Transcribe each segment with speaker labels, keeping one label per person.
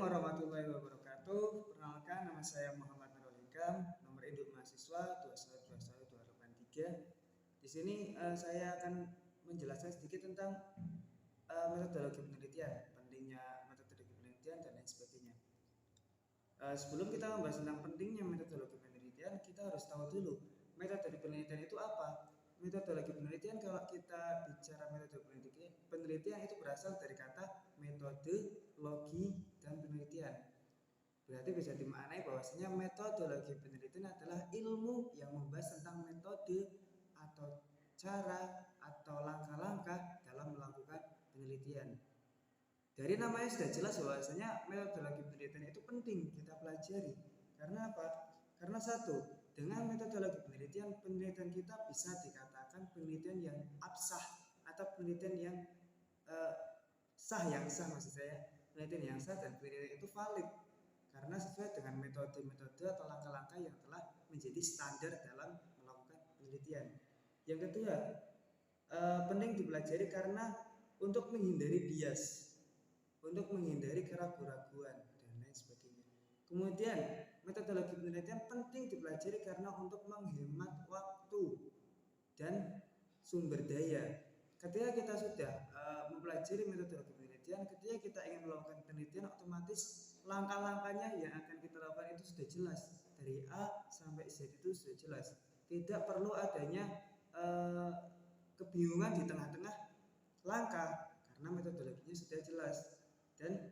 Speaker 1: warahmatullahi wabarakatuh. Perkenalkan, nama saya Muhammad Nurul Hikam, nomor induk mahasiswa 2121283. Di sini saya akan menjelaskan sedikit tentang metodologi penelitian, pentingnya metodologi penelitian dan lain sebagainya. Sebelum kita membahas tentang pentingnya metodologi penelitian, kita harus tahu dulu metodologi penelitian itu apa. Metodologi penelitian, kalau kita bicara metode penelitian itu berasal dari kata metode, logi, dan penelitian. Berarti bisa dimaknai bahwasanya metodologi penelitian adalah ilmu yang membahas tentang metode atau cara atau langkah-langkah dalam melakukan penelitian. Dari namanya sudah jelas bahwasanya metodologi penelitian itu penting kita pelajari. Karena apa? Karena satu, dengan metodologi penelitian kita bisa dikatakan penelitian yang absah atau penelitian yang sah maksud saya, penelitian yang sah dan penelitian itu valid karena sesuai dengan metode-metode atau langkah-langkah yang telah menjadi standar dalam melakukan penelitian. Yang kedua, penting dipelajari karena untuk menghindari bias, untuk menghindari keraguan-raguan dan lain sebagainya. Kemudian metodologi penelitian penting dipelajari karena untuk menghemat waktu dan sumber daya. Ketika kita sudah mempelajari metodologi penelitian, ketika kita ingin melakukan penelitian, otomatis langkah-langkahnya yang akan kita lakukan itu sudah jelas, dari A sampai Z itu sudah jelas. Tidak perlu adanya kebingungan di tengah-tengah langkah karena metodologinya sudah jelas. Dan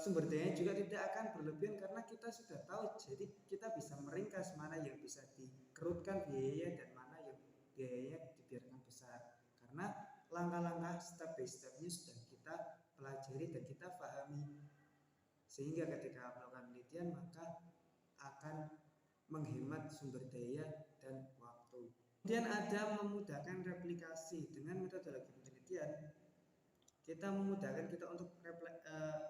Speaker 1: sumber daya juga tidak akan berlebihan karena kita sudah tahu, jadi kita bisa meringkas mana yang bisa dikerutkan biaya dan mana yang biayanya dibiarkan besar karena langkah-langkah step by stepnya sudah kita pelajari dan kita pahami, sehingga ketika melakukan penelitian maka akan menghemat sumber daya dan waktu. Kemudian ada memudahkan replikasi. Dengan metodologi penelitian kita memudahkan kita untuk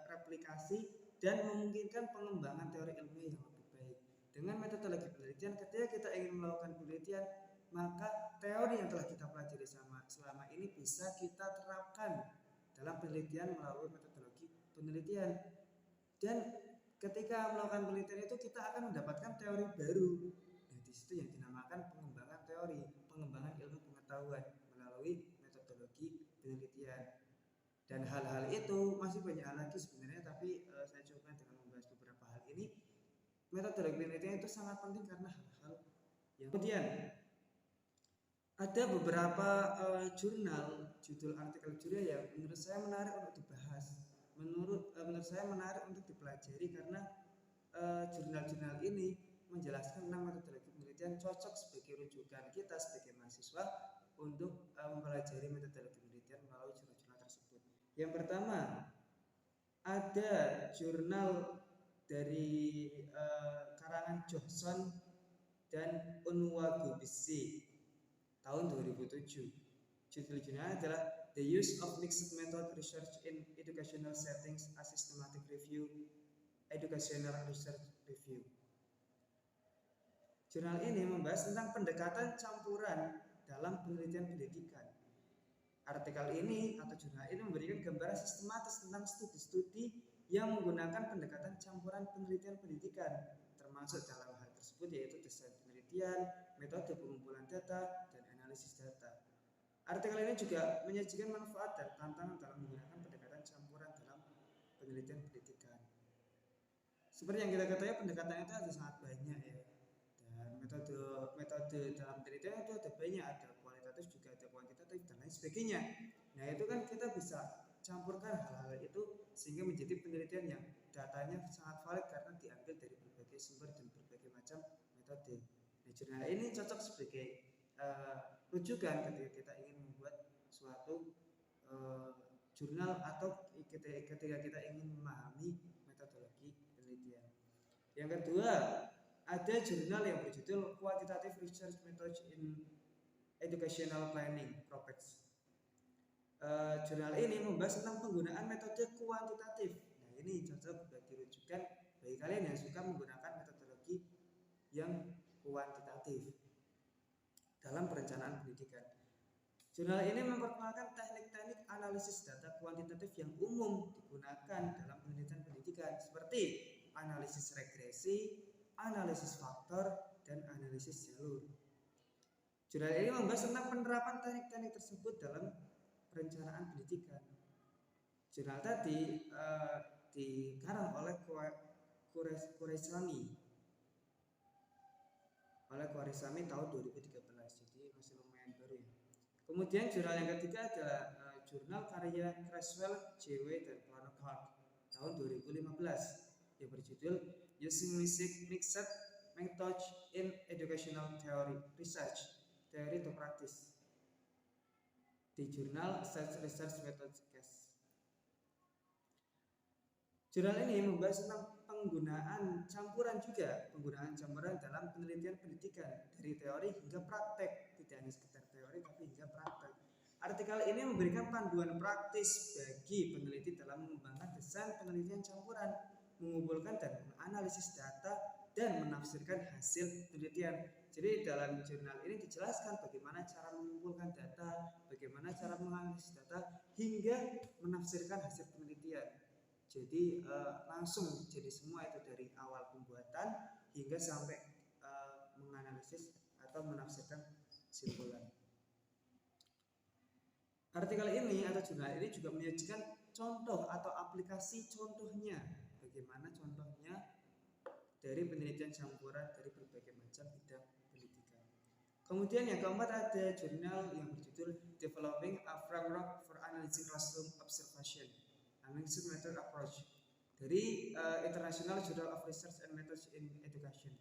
Speaker 1: replikasi dan memungkinkan pengembangan teori ilmiah yang lebih baik. Dengan metodologi penelitian, ketika kita ingin melakukan penelitian, maka teori yang telah kita pelajari selama ini bisa kita terapkan dalam penelitian melalui metodologi penelitian. Dan ketika melakukan penelitian itu kita akan mendapatkan teori baru. Nah, di situ yang dinamakan pengembangan teori, pengembangan ilmu pengetahuan melalui metodologi penelitian. Dan hal-hal itu masih banyak lagi sebenarnya, tapi saya coba dengan membahas beberapa hal ini. Metodologi penelitian itu sangat penting karena hal-hal yang kemudian ada beberapa jurnal, judul artikel jurnal yang menurut saya menarik untuk dibahas. Menurut saya menarik untuk dipelajari karena jurnal-jurnal ini menjelaskan tentang metodologi penelitian, cocok sebagai rujukan kita sebagai mahasiswa untuk mempelajari metodologi penelitian melalui jurnal-jurnal tersebut. Yang pertama, ada jurnal dari karangan Johnson dan Unwagubisi tahun 2007. Judul jurnalnya adalah The Use of Mixed Method Research in Educational Settings, a Systematic Review, Educational Research Review. Jurnal ini membahas tentang pendekatan campuran dalam penelitian pendidikan. Artikel ini atau jurnal ini memberikan gambaran sistematis tentang studi-studi yang menggunakan pendekatan campuran penelitian pendidikan, termasuk dalam hal tersebut yaitu desain penelitian, metode pengumpulan data, dan analisis data. Artikel ini juga menyajikan manfaat dan tantangan dalam menggunakan pendekatan campuran dalam penelitian pendidikan. Seperti yang kita ketahui, pendekatan itu ada sangat banyak ya. Dan metode dalam penelitian itu ada banyak, ada kualitatif juga ada kuantitatif dan lain sebagainya. Nah, itu kan kita bisa campurkan hal-hal itu sehingga menjadi penelitian yang datanya sangat valid karena diambil dari berbagai sumber dan berbagai macam metode. Nah, jurnal ini cocok sebagai rujukan ketika kita ingin membuat suatu jurnal atau ketika kita ingin memahami metodologi penelitian. Yang kedua, ada jurnal yang berjudul Quantitative Research Methods in Educational Planning, PROPEX. Jurnal ini membahas tentang penggunaan metode kuantitatif. Nah, ini cocok bagi rujukan bagi kalian yang suka menggunakan metodologi yang kuantitatif dalam perencanaan pendidikan. Jurnal ini memperkenalkan teknik-teknik analisis data kuantitatif yang umum digunakan dalam penelitian pendidikan. seperti analisis regresi, analisis faktor, dan analisis jalur. Jurnal ini membahas tentang penerapan teknik-teknik tersebut dalam perencanaan pendidikan. Jurnal tadi dikarang oleh Khwarizmi tahun 2013, jadi masih lumayan baru ya. Kemudian jurnal yang ketiga adalah jurnal karya Creswell, JW, dan Planock tahun 2015 yang berjudul Using Mixed Methods in Educational Theory Research, Theory to Practice, di jurnal Science Research Methods Case. Jurnal ini membahas tentang penggunaan campuran dalam penelitian pendidikan dari teori hingga praktek, tidak hanya sekedar teori tapi hingga praktek. Artikel ini memberikan panduan praktis bagi peneliti dalam mengembangkan desain penelitian campuran, mengumpulkan dan menganalisis data dan menafsirkan hasil penelitian. Jadi dalam jurnal ini dijelaskan bagaimana cara mengumpulkan data, bagaimana cara menganalisis data hingga menafsirkan hasil penelitian. Jadi langsung jadi semua itu dari awal pembuatan hingga sampai menganalisis atau menafsirkan kesimpulan. Artikel ini atau jurnal ini juga menyajikan contoh atau aplikasi contohnya, bagaimana contohnya dari penelitian campuran dari berbagai macam bidang pendidikan. Kemudian yang keempat ada jurnal yang berjudul Developing a Framework for Analyzing Classroom Observation, a Mixed Method Approach, dari International Journal of Research and Methods in Education.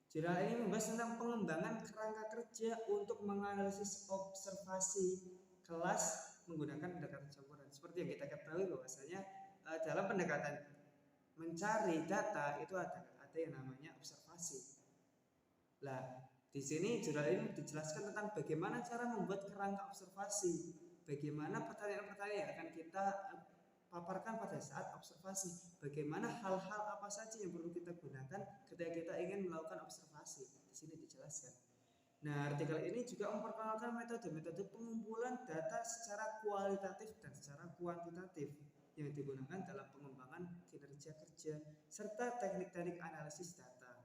Speaker 1: Jurnal ini membahas tentang pengembangan kerangka kerja untuk menganalisis observasi kelas menggunakan pendekatan campuran. Seperti yang kita ketahui bahwasanya dalam pendekatan mencari data itu ada yang namanya observasi. Nah, di sini jurnal ini dijelaskan tentang bagaimana cara membuat kerangka observasi, bagaimana pertanyaan-pertanyaan yang akan kita paparkan pada saat observasi, bagaimana hal-hal apa saja yang perlu kita gunakan ketika kita ingin melakukan observasi. Di sini dijelaskan. Nah, artikel ini juga memperkenalkan metode-metode pengumpulan data secara kualitatif dan secara kuantitatif yang digunakan dalam pengembangan kinerja kerja serta teknik-teknik analisis data.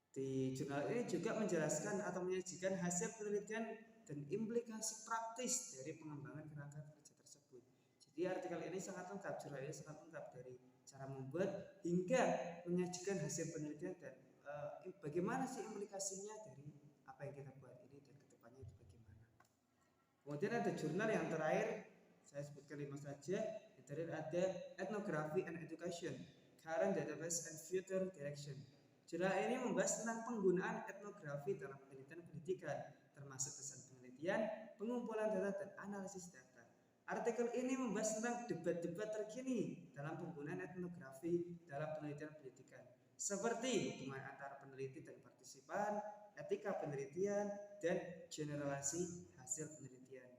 Speaker 1: Di jurnal ini juga menjelaskan atau menyajikan hasil penelitian dan implikasi praktis dari pengembangan kerangka kerja tersebut. Jadi artikel ini sangat lengkap, jurnal ini sangat lengkap dari cara membuat hingga menyajikan hasil penelitian dan bagaimana sih implikasinya dari apa yang kita buat ini dan kedepannya itu bagaimana. Kemudian ada jurnal yang terakhir, saya sebutkan 5 saja. Yang terakhir ada Ethnography and Education, Current Database and Future Direction. Jurnal ini membahas tentang penggunaan etnografi dalam penelitian pendidikan, termasuk desain penelitian, pengumpulan data, dan analisis data. Artikel ini membahas tentang debat-debat terkini dalam penggunaan etnografi dalam penelitian pendidikan, seperti hubungan antara peneliti dan partisipan, etika penelitian, dan generalisasi hasil penelitian.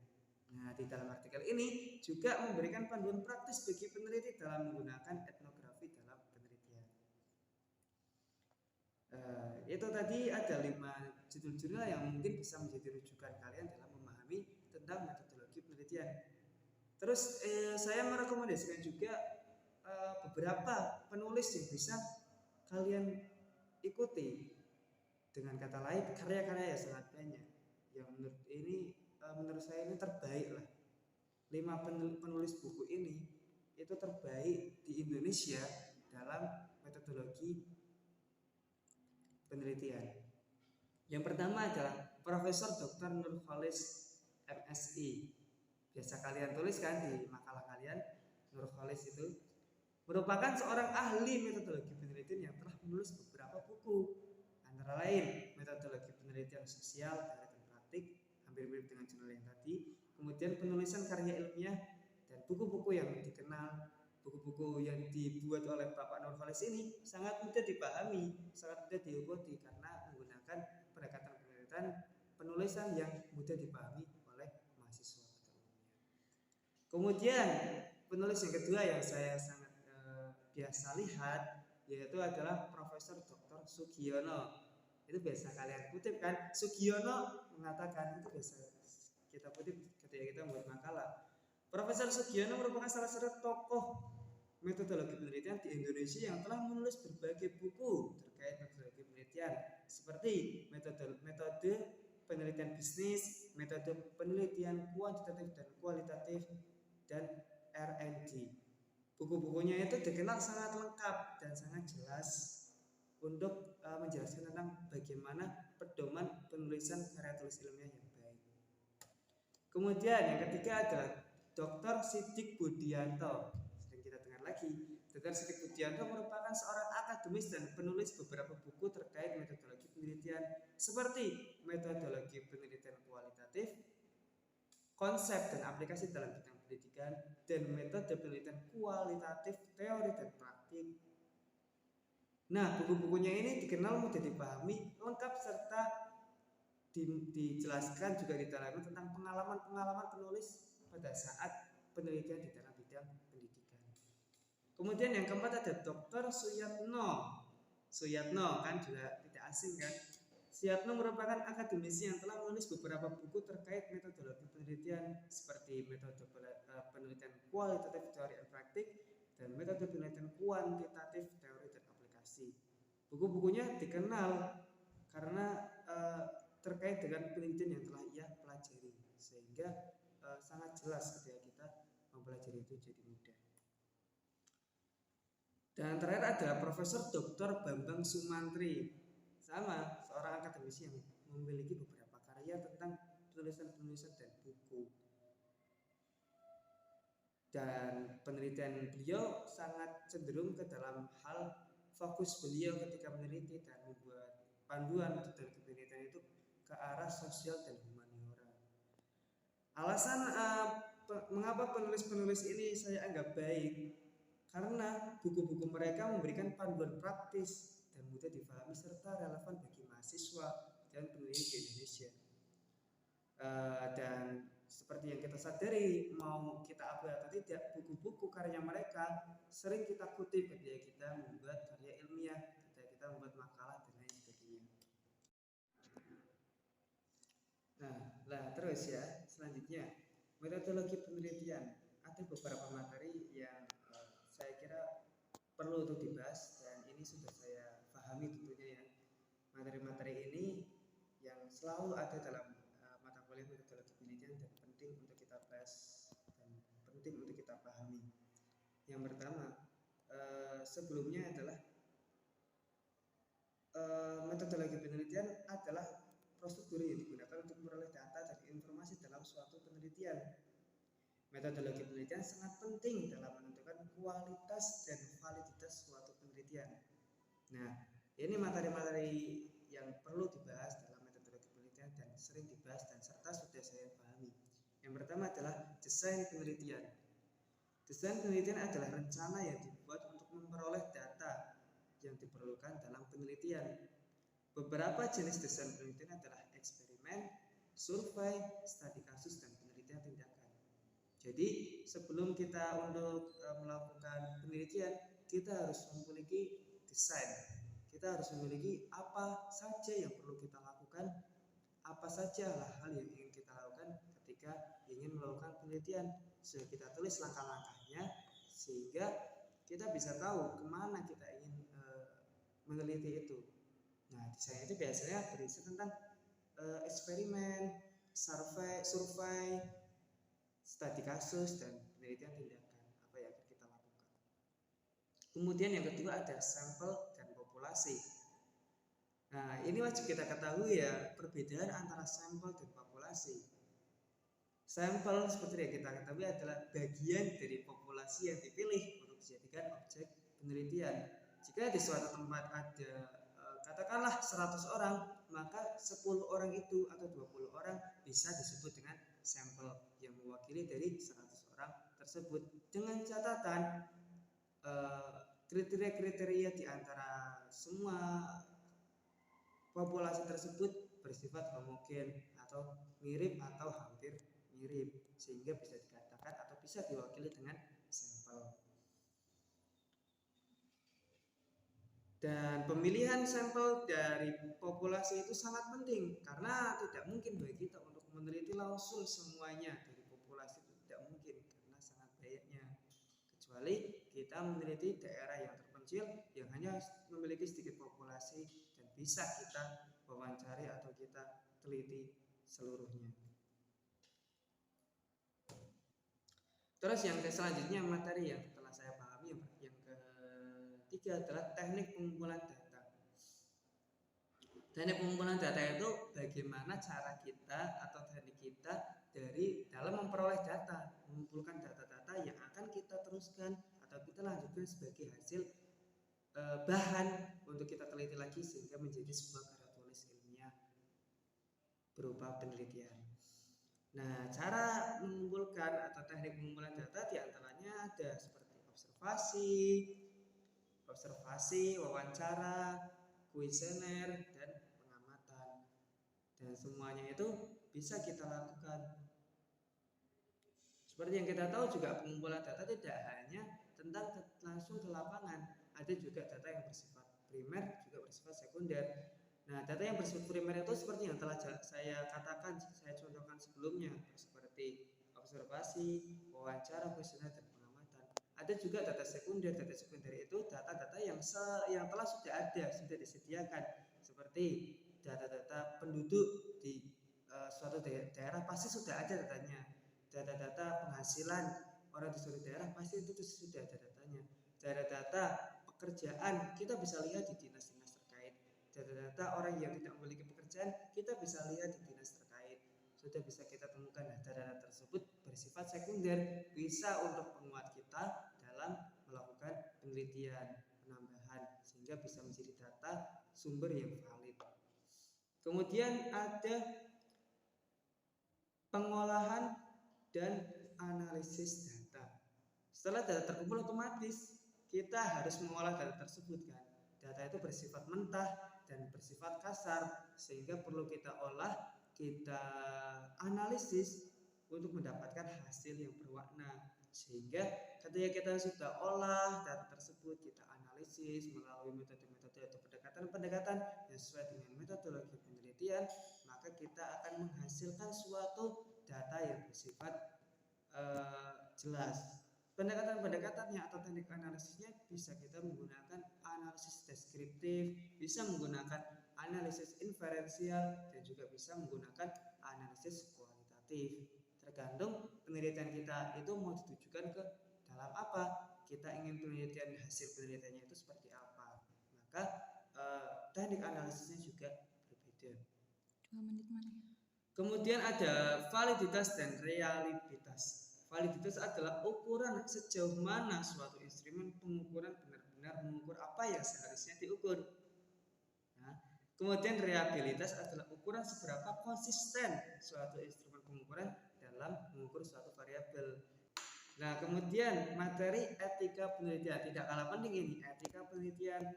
Speaker 1: Nah, di dalam artikel ini juga memberikan panduan praktis bagi peneliti dalam menggunakan etnografi dalam penelitian. Itu tadi ada 5 judul jurnal yang mungkin bisa menjadi rujukan kalian dalam memahami tentang metodologi penelitian. Terus saya merekomendasikan juga beberapa penulis yang bisa kalian ikuti. Dengan kata lain, karya-karya yang sangat banyak. Yang menurut saya ini terbaik lah. 5 penulis buku ini itu terbaik di Indonesia dalam metodologi penelitian. Yang pertama adalah Profesor Dr. Nurcholish MSI. Biasa kalian tuliskan di makalah kalian, Nurcholish itu merupakan seorang ahli metodologi penelitian yang telah menulis beberapa buku, antara lain metodologi penelitian sosial, teori dan praktik, hampir mirip dengan jurnal yang tadi, kemudian penulisan karya ilmiah, dan buku-buku yang dikenal. Buku-buku yang dibuat oleh Bapak Nurcholish ini sangat mudah dipahami, sangat mudah diikuti karena menggunakan pendekatan penelitian penulisan yang mudah dipahami oleh mahasiswa pada umumnya. Kemudian penulis yang kedua yang saya sangat biasa lihat yaitu adalah Profesor Dr. Sugiono. Itu biasa kalian kutip kan, Sugiono mengatakan, itu biasa kita kutip ketika kita membuat makalah. Profesor Sugiono merupakan salah satu tokoh metodologi penelitian di Indonesia yang telah menulis berbagai buku terkait metodologi penelitian seperti metode penelitian bisnis, metode penelitian kuantitatif dan kualitatif, dan R&D. Buku-bukunya itu dikenal sangat lengkap dan sangat jelas untuk menjelaskan tentang bagaimana pedoman penulisan karya tulis ilmiah yang baik. Kemudian yang ketiga adalah Dr. Siddik Budianto. Sering kita dengar lagi. Dr. Siddik Budianto merupakan seorang akademis dan penulis beberapa buku terkait metodologi penelitian seperti metodologi penelitian kualitatif, konsep dan aplikasi dalam bidang pendidikan, dan metode penelitian kualitatif, teori dan praktik. Nah, buku-bukunya ini dikenal mudah dipahami, lengkap serta dijelaskan juga diterangkan tentang pengalaman-pengalaman penulis pada saat penelitian di dalam bidang pendidikan. Kemudian yang keempat ada Dr. Suyatno. Suyatno kan juga tidak asing kan? Suyatno merupakan akademisi yang telah menulis beberapa buku terkait metodologi penelitian seperti metode penelitian kualitatif, teori dan praktik, dan metode penelitian kuantitatif, teori dan aplikasi. Buku-bukunya dikenal karena terkait dengan penelitian yang telah ia pelajari, sehingga sangat jelas ketika kita mempelajari itu jadi mudah. Dan terakhir adalah Profesor Dr. Bambang Sumantri, sama seorang akademisi yang memiliki beberapa karya tentang penulisan-penulisan dan buku. Dan penelitian beliau sangat cenderung ke dalam hal fokus beliau ketika meneliti dan membuat panduan metode penelitian itu ke arah sosial dan humaniora. Alasan mengapa penulis-penulis ini saya anggap baik, karena buku-buku mereka memberikan panduan praktis dan mudah dipahami serta relevan bagi mahasiswa dan peneliti di Indonesia. Dan seperti yang kita sadari, mau kita akui atau tidak, buku-buku karya mereka sering kita kutip ketika kita membuat karya ilmiah, ketika kita membuat makalah dan lain sebagainya. Nah, terus ya, selanjutnya metodologi penelitian. Ada beberapa materi yang saya kira perlu untuk dibahas dan ini sudah saya pahami tentunya ya. Materi-materi ini yang selalu ada dalam mata kuliah metodologi penelitian dan penting untuk kita bahas dan penting untuk kita pahami. Yang pertama, sebelumnya adalah metodologi penelitian adalah prosedur yang digunakan untuk memperoleh data dan informasi dalam suatu penelitian. Metodologi penelitian sangat penting dalam menentukan kualitas dan validitas suatu penelitian. Nah, ini materi-materi yang perlu dibahas dalam metodologi penelitian dan sering dibahas dan serta sudah saya pahami. Yang pertama adalah desain penelitian. Desain penelitian adalah rencana yang dibuat untuk memperoleh data yang diperlukan dalam penelitian. Beberapa jenis desain penelitian adalah eksperimen, survei, studi kasus, dan penelitian tindakan. Jadi sebelum kita untuk melakukan penelitian, kita harus memiliki desain. Kita harus memiliki apa saja yang perlu kita lakukan, apa saja hal yang ingin kita lakukan ketika ingin melakukan penelitian. Sudah kita tulis langkah-langkahnya sehingga kita bisa tahu kemana kita ingin meneliti itu. Nah, desain itu biasanya berisi tentang eksperimen, survei, studi kasus, dan penelitian tindakan apa yang akan kita lakukan. Kemudian yang kedua ada sampel dan populasi. Nah, ini wajib kita ketahui ya, perbedaan antara sampel dan populasi. Sampel seperti yang kita ketahui adalah bagian dari populasi yang dipilih untuk dijadikan objek penelitian. Jika di suatu tempat ada katakanlah 100 orang, maka 10 orang itu atau 20 orang bisa disebut dengan sampel yang mewakili dari 100 orang tersebut, dengan catatan kriteria-kriteria di antara semua populasi tersebut bersifat homogen atau mirip atau hampir mirip, sehingga bisa dikatakan atau bisa diwakili dengan sampel. Dan pemilihan sampel dari populasi itu sangat penting karena tidak mungkin bagi kita untuk meneliti langsung semuanya dari populasi, itu tidak mungkin karena sangat banyaknya, kecuali kita meneliti daerah yang terpencil yang hanya memiliki sedikit populasi dan bisa kita wawancari atau kita teliti seluruhnya. Terus yang selanjutnya materi yang telah saya pahami, yang ketiga adalah teknik pengumpulan data. Teknik pengumpulan data itu bagaimana cara kita atau teknik kita dari dalam memperoleh data, mengumpulkan data-data yang akan kita teruskan atau kita lanjutkan sebagai hasil bahan untuk kita teliti lagi sehingga menjadi sebuah karya tulis ilmiah berupa penelitian. Nah, cara mengumpulkan atau teknik pengumpulan data diantaranya ada seperti observasi, wawancara, kuesioner, dan pengamatan. Dan semuanya itu bisa kita lakukan. Seperti yang kita tahu juga pengumpulan data tidak hanya tentang langsung ke lapangan, ada juga data yang bersifat primer juga bersifat sekunder. Nah, data yang bersifat primer itu seperti yang telah saya katakan, saya contohkan sebelumnya, seperti observasi, wawancara, kuesioner, dan pengamatan. Ada juga data sekunder. Data sekunder itu data-data yang telah sudah ada, sudah disediakan, seperti data-data penduduk di suatu daerah pasti sudah ada datanya. Data-data penghasilan orang di suatu daerah pasti itu sudah ada datanya. Data-data pekerjaan kita bisa lihat di dinas-dinas terkait. Data-data orang yang tidak memiliki pekerjaan kita bisa lihat di dinas terkait. Sudah bisa kita temukan data-data tersebut bersifat sekunder, bisa untuk penguat kita dalam melakukan penelitian penambahan sehingga bisa menjadi data sumber yang valid. Kemudian ada pengolahan dan analisis data. Setelah data terkumpul, otomatis kita harus mengolah data tersebut kan. Data itu bersifat mentah dan bersifat kasar sehingga perlu kita olah, kita analisis untuk mendapatkan hasil yang berwarna. Sehingga ketika kita sudah olah data tersebut, kita analisis melalui metode-metode atau pendekatan-pendekatan yang sesuai dengan metodologi penelitian, maka kita akan menghasilkan suatu data yang bersifat jelas. Pendekatan-pendekatannya atau teknik analisisnya bisa kita menggunakan analisis deskriptif, bisa menggunakan analisis inferensial, dan juga bisa menggunakan analisis kualitatif. Tergantung penelitian kita itu mau ditujukan ke dalam apa, kita ingin penelitian hasil penelitiannya itu seperti apa, maka teknik analisisnya juga berbeda.
Speaker 2: 2 menit mana?
Speaker 1: Kemudian ada validitas dan realitas. Validitas adalah ukuran sejauh mana suatu instrumen pengukuran benar-benar mengukur apa yang seharusnya diukur. Nah, kemudian reliabilitas adalah ukuran seberapa konsisten suatu instrumen pengukuran dalam mengukur suatu variabel. Nah, kemudian materi etika penelitian, tidak kalah penting ini. Etika penelitian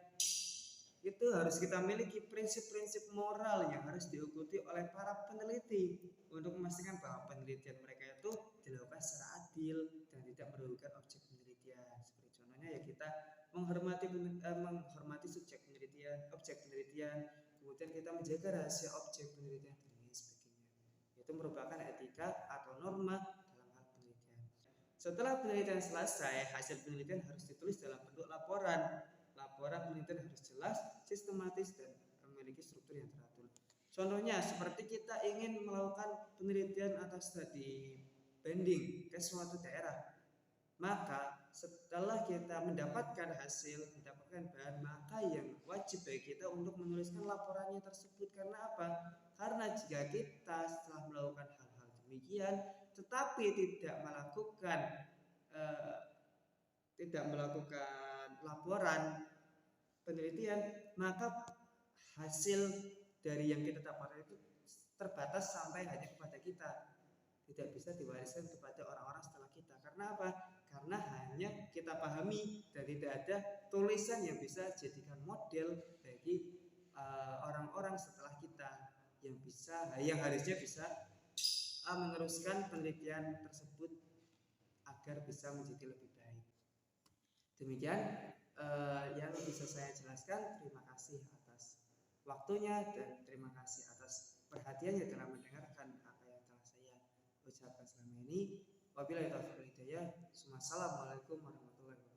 Speaker 1: itu harus kita miliki prinsip-prinsip moral yang harus diikuti oleh para peneliti untuk memastikan bahwa penelitian mereka itu dilakukan secara adil dan tidak merugikan objek penelitian. Seperti contohnya ya kita menghormati subjek penelitian, objek penelitian, kemudian kita menjaga rahasia objek penelitian dan lain sebagainya. Itu merupakan etika atau norma dalam hal penelitian. Setelah penelitian selesai, hasil penelitian harus ditulis dalam bentuk laporan. Laporan penelitian harus jelas, sistematis, dan memiliki struktur yang teratur. Contohnya seperti kita ingin melakukan penelitian atau studi banding ke suatu daerah, maka setelah kita mendapatkan hasil, mendapatkan bahan, maka yang wajib bagi kita untuk menuliskan laporannya tersebut. Karena apa? Karena jika kita setelah melakukan hal-hal demikian tetapi tidak melakukan laporan penelitian, maka hasil dari yang kita dapatkan itu terbatas sampai hanya kepada kita, tidak bisa diwariskan kepada orang-orang setelah kita. Karena apa? Karena hanya kita pahami dan tidak ada tulisan yang bisa jadikan model bagi orang-orang setelah kita yang harusnya bisa meneruskan penelitian tersebut agar bisa menjadi lebih baik. Demikian yang bisa saya jelaskan. Terima kasih atas waktunya dan terima kasih atas perhatiannya dalam mendengarkan apa yang telah saya ucapkan selama ini. Wabillahi taufiq wal hidayah. Assalamualaikum warahmatullahi wabarakatuh.